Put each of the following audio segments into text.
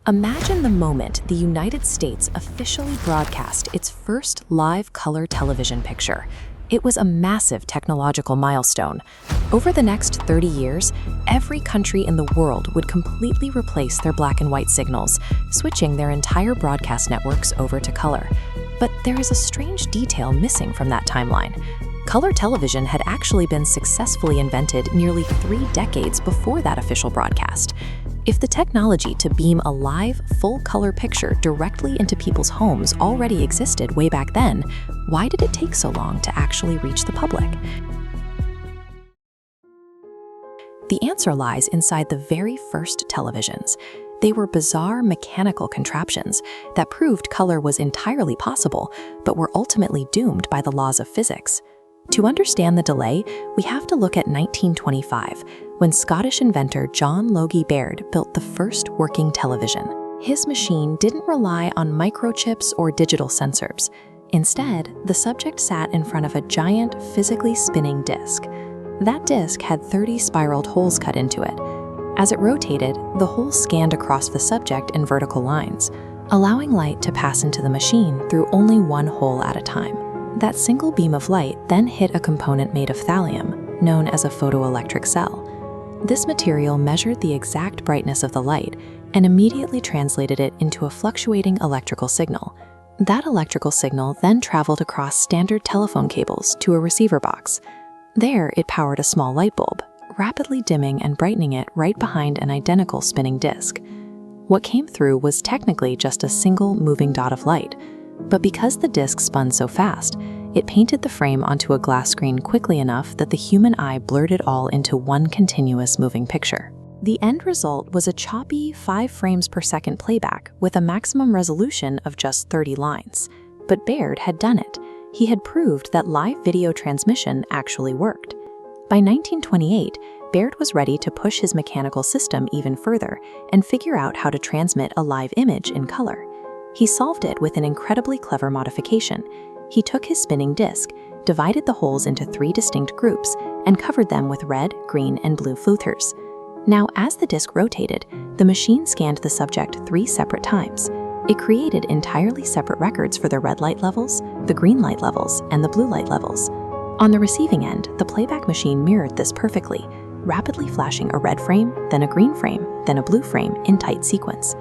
Imagine the moment the United States officially broadcast its first live color television picture. It was a massive technological milestone. Over the next 30 years, every country in the world would completely replace their black and white signals, switching their entire broadcast networks over to color. But there is a strange detail missing from that timeline. Color television had actually been successfully invented nearly 3 decades before that official broadcast. If the technology to beam a live, full-color picture directly into people's homes already existed way back then, why did it take so long to actually reach the public? The answer lies inside the very first televisions. They were bizarre mechanical contraptions that proved color was entirely possible, but were ultimately doomed by the laws of physics. To understand the delay, we have to look at 1925, when Scottish inventor John Logie Baird built the first working television. His machine didn't rely on microchips or digital sensors. Instead, the subject sat in front of a giant, physically spinning disc. That disc had 30 spiraled holes cut into it. As it rotated, the holes scanned across the subject in vertical lines, allowing light to pass into the machine through only one hole at a time. That single beam of light then hit a component made of thallium, known as a photoelectric cell. This material measured the exact brightness of the light and immediately translated it into a fluctuating electrical signal. That electrical signal then traveled across standard telephone cables to a receiver box. There, it powered a small light bulb, rapidly dimming and brightening it right behind an identical spinning disc. What came through was technically just a single moving dot of light, but because the disc spun so fast, it painted the frame onto a glass screen quickly enough that the human eye blurred it all into one continuous moving picture. The end result was a choppy 5 frames per second playback with a maximum resolution of just 30 lines. But Baird had done it. He had proved that live video transmission actually worked. By 1928, Baird was ready to push his mechanical system even further and figure out how to transmit a live image in color. He solved it with an incredibly clever modification. He took his spinning disc, divided the holes into 3 distinct groups, and covered them with red, green, and blue filters. Now, as the disc rotated, the machine scanned the subject 3 separate times. It created entirely separate records for the red light levels, the green light levels, and the blue light levels. On the receiving end, the playback machine mirrored this perfectly, rapidly flashing a red frame, then a green frame, then a blue frame in tight sequence.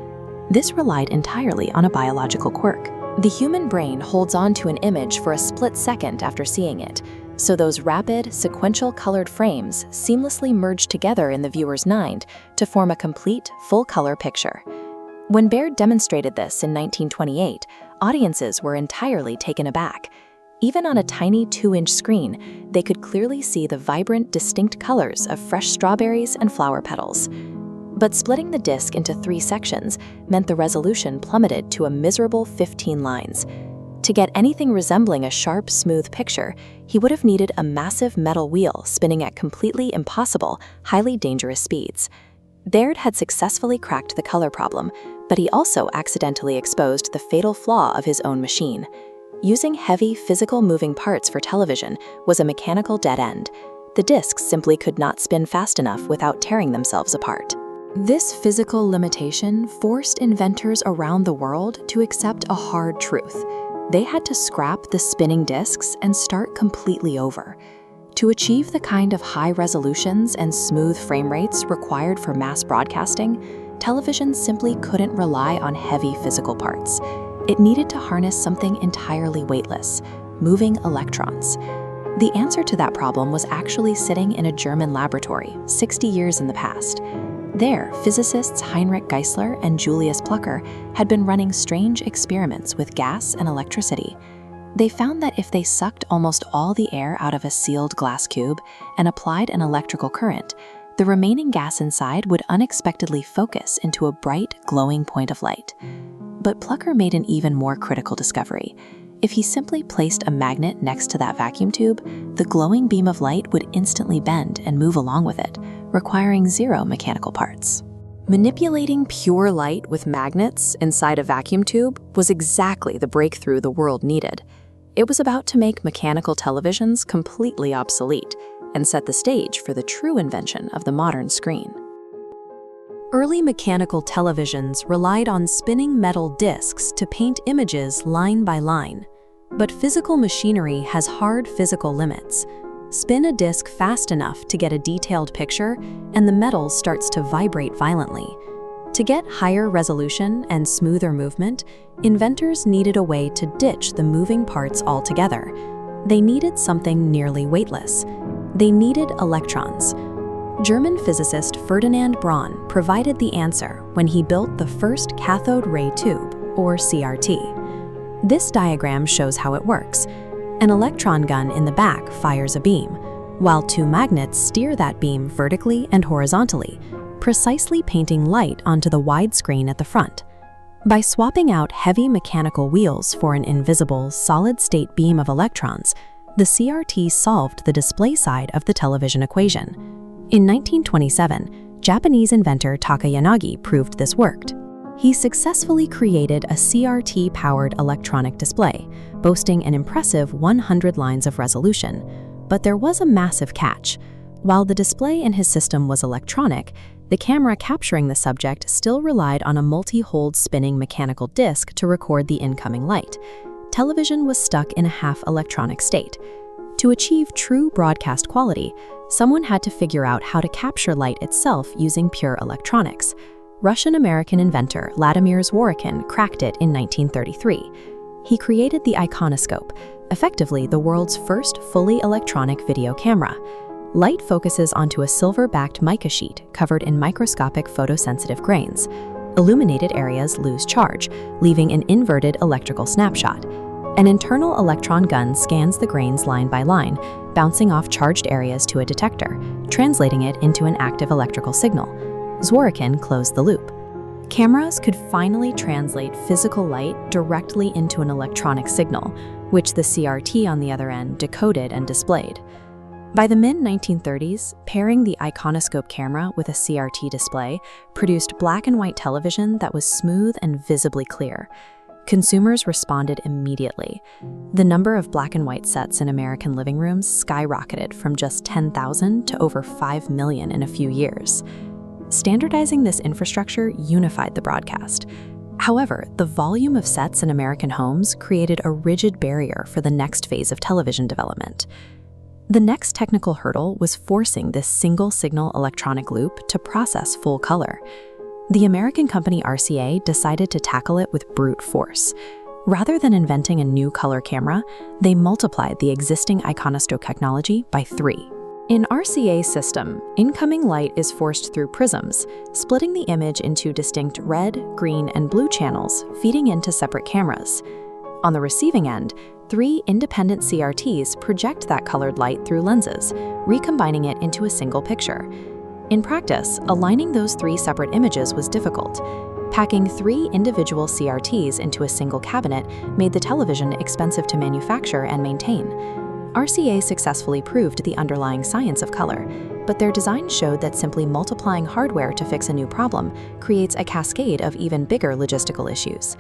This relied entirely on a biological quirk. The human brain holds on to an image for a split second after seeing it, so those rapid, sequential colored frames seamlessly merge together in the viewer's mind to form a complete, full-color picture. When Baird demonstrated this in 1928, audiences were entirely taken aback. Even on a tiny 2-inch screen, they could clearly see the vibrant, distinct colors of fresh strawberries and flower petals. But splitting the disc into 3 sections meant the resolution plummeted to a miserable 15 lines. To get anything resembling a sharp, smooth picture, he would have needed a massive metal wheel spinning at completely impossible, highly dangerous speeds. Baird had successfully cracked the color problem, but he also accidentally exposed the fatal flaw of his own machine. Using heavy, physical moving parts for television was a mechanical dead end. The discs simply could not spin fast enough without tearing themselves apart. This physical limitation forced inventors around the world to accept a hard truth. They had to scrap the spinning discs and start completely over. To achieve the kind of high resolutions and smooth frame rates required for mass broadcasting, television simply couldn't rely on heavy physical parts. It needed to harness something entirely weightless, moving electrons. The answer to that problem was actually sitting in a German laboratory 60 years in the past. There, physicists Heinrich Geissler and Julius Plucker had been running strange experiments with gas and electricity. They found that if they sucked almost all the air out of a sealed glass cube and applied an electrical current, the remaining gas inside would unexpectedly focus into a bright, glowing point of light. But Plucker made an even more critical discovery. If he simply placed a magnet next to that vacuum tube, the glowing beam of light would instantly bend and move along with it, requiring 0 mechanical parts. Manipulating pure light with magnets inside a vacuum tube was exactly the breakthrough the world needed. It was about to make mechanical televisions completely obsolete and set the stage for the true invention of the modern screen. Early mechanical televisions relied on spinning metal discs to paint images line by line. But physical machinery has hard physical limits. Spin a disc fast enough to get a detailed picture, and the metal starts to vibrate violently. To get higher resolution and smoother movement, inventors needed a way to ditch the moving parts altogether. They needed something nearly weightless. They needed electrons. German physicist Ferdinand Braun provided the answer when he built the first cathode ray tube, or CRT. This diagram shows how it works. An electron gun in the back fires a beam, while two magnets steer that beam vertically and horizontally, precisely painting light onto the wide screen at the front. By swapping out heavy mechanical wheels for an invisible, solid-state beam of electrons, the CRT solved the display side of the television equation. In 1927, Japanese inventor Takayanagi proved this worked. He successfully created a CRT-powered electronic display, boasting an impressive 100 lines of resolution. But there was a massive catch. While the display in his system was electronic, the camera capturing the subject still relied on a multi-holed spinning mechanical disc to record the incoming light. Television was stuck in a half-electronic state. To achieve true broadcast quality, someone had to figure out how to capture light itself using pure electronics. Russian-American inventor Vladimir Zworykin cracked it in 1933. He created the iconoscope, effectively the world's first fully electronic video camera. Light focuses onto a silver-backed mica sheet covered in microscopic photosensitive grains. Illuminated areas lose charge, leaving an inverted electrical snapshot. An internal electron gun scans the grains line by line, bouncing off charged areas to a detector, translating it into an active electrical signal. Zworykin closed the loop. Cameras could finally translate physical light directly into an electronic signal, which the CRT on the other end decoded and displayed. By the mid-1930s, pairing the iconoscope camera with a CRT display produced black and white television that was smooth and visibly clear. Consumers responded immediately. The number of black and white sets in American living rooms skyrocketed from just 10,000 to over 5 million in a few years. Standardizing this infrastructure unified the broadcast. However, the volume of sets in American homes created a rigid barrier for the next phase of television development. The next technical hurdle was forcing this single-signal electronic loop to process full color. The American company RCA decided to tackle it with brute force. Rather than inventing a new color camera, they multiplied the existing iconoscope technology by 3. In RCA's system, incoming light is forced through prisms, splitting the image into distinct red, green, and blue channels, feeding into separate cameras. On the receiving end, 3 independent CRTs project that colored light through lenses, recombining it into a single picture. In practice, aligning those 3 separate images was difficult. Packing 3 individual CRTs into a single cabinet made the television expensive to manufacture and maintain. RCA successfully proved the underlying science of color, but their design showed that simply multiplying hardware to fix a new problem creates a cascade of even bigger logistical issues.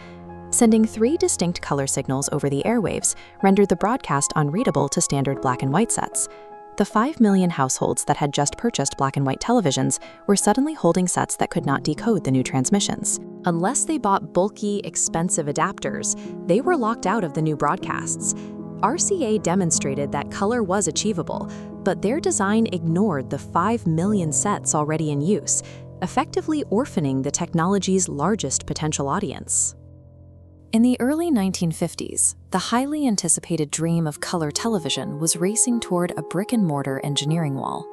Sending 3 distinct color signals over the airwaves rendered the broadcast unreadable to standard black and white sets. The 5 million households that had just purchased black and white televisions were suddenly holding sets that could not decode the new transmissions. Unless they bought bulky, expensive adapters, they were locked out of the new broadcasts. RCA demonstrated that color was achievable, but their design ignored the 5 million sets already in use, effectively orphaning the technology's largest potential audience. In the early 1950s, the highly anticipated dream of color television was racing toward a brick-and-mortar engineering wall.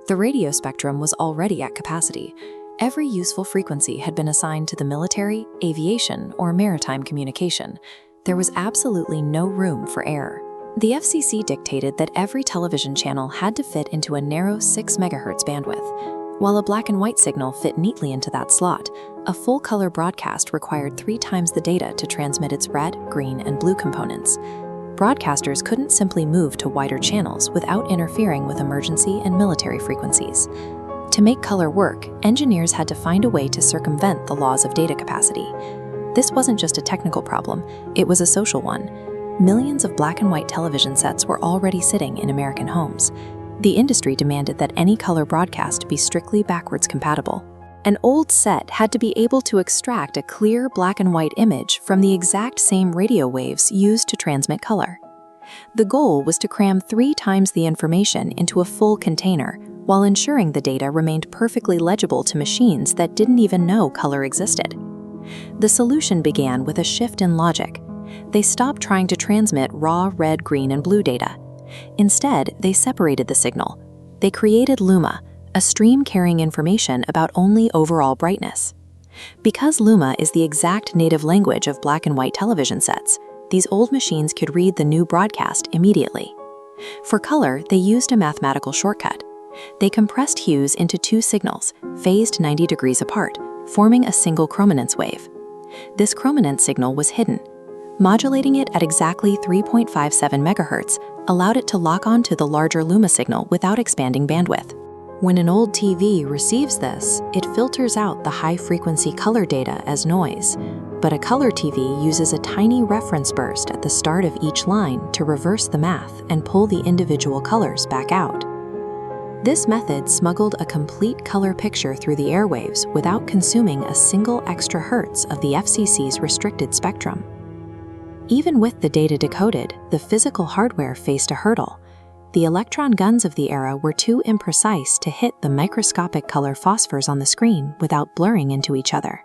The radio spectrum was already at capacity. Every useful frequency had been assigned to the military, aviation, or maritime communication. There was absolutely no room for error. The FCC dictated that every television channel had to fit into a narrow 6 MHz bandwidth. While a black and white signal fit neatly into that slot, a full-color broadcast required 3 times the data to transmit its red, green, and blue components. Broadcasters couldn't simply move to wider channels without interfering with emergency and military frequencies. To make color work, engineers had to find a way to circumvent the laws of data capacity. This wasn't just a technical problem, it was a social one. Millions of black and white television sets were already sitting in American homes. The industry demanded that any color broadcast be strictly backwards compatible. An old set had to be able to extract a clear black and white image from the exact same radio waves used to transmit color. The goal was to cram 3 times the information into a full container while ensuring the data remained perfectly legible to machines that didn't even know color existed. The solution began with a shift in logic. They stopped trying to transmit raw red, green, and blue data. Instead, they separated the signal. They created Luma, a stream carrying information about only overall brightness. Because Luma is the exact native language of black and white television sets, these old machines could read the new broadcast immediately. For color, they used a mathematical shortcut. They compressed hues into 2 signals, phased 90 degrees apart, forming a single chrominance wave. This chrominance signal was hidden. Modulating it at exactly 3.57 MHz allowed it to lock onto the larger Luma signal without expanding bandwidth. When an old TV receives this, it filters out the high-frequency color data as noise, but a color TV uses a tiny reference burst at the start of each line to reverse the math and pull the individual colors back out. This method smuggled a complete color picture through the airwaves without consuming a single extra hertz of the FCC's restricted spectrum. Even with the data decoded, the physical hardware faced a hurdle. The electron guns of the era were too imprecise to hit the microscopic color phosphors on the screen without blurring into each other.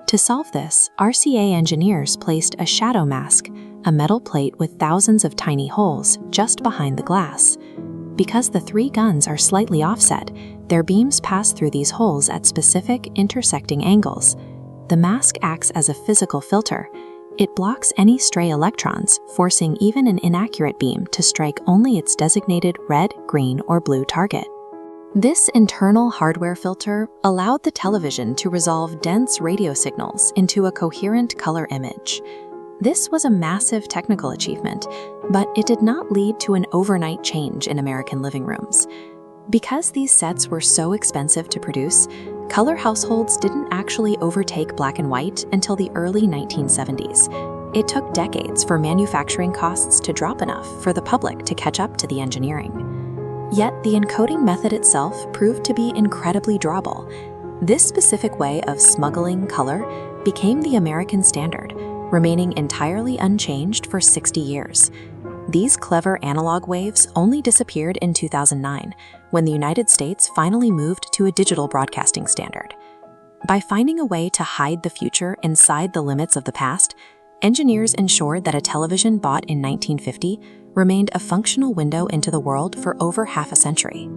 To solve this, RCA engineers placed a shadow mask, a metal plate with thousands of tiny holes, just behind the glass. Because the 3 guns are slightly offset, their beams pass through these holes at specific intersecting angles. The mask acts as a physical filter. It blocks any stray electrons, forcing even an inaccurate beam to strike only its designated red, green, or blue target. This internal hardware filter allowed the television to resolve dense radio signals into a coherent color image. This was a massive technical achievement, but it did not lead to an overnight change in American living rooms. Because these sets were so expensive to produce, color households didn't actually overtake black and white until the early 1970s. It took decades for manufacturing costs to drop enough for the public to catch up to the engineering. Yet the encoding method itself proved to be incredibly drawable. This specific way of smuggling color became the American standard, remaining entirely unchanged for 60 years. These clever analog waves only disappeared in 2009, when the United States finally moved to a digital broadcasting standard. By finding a way to hide the future inside the limits of the past, engineers ensured that a television bought in 1950 remained a functional window into the world for over half a century.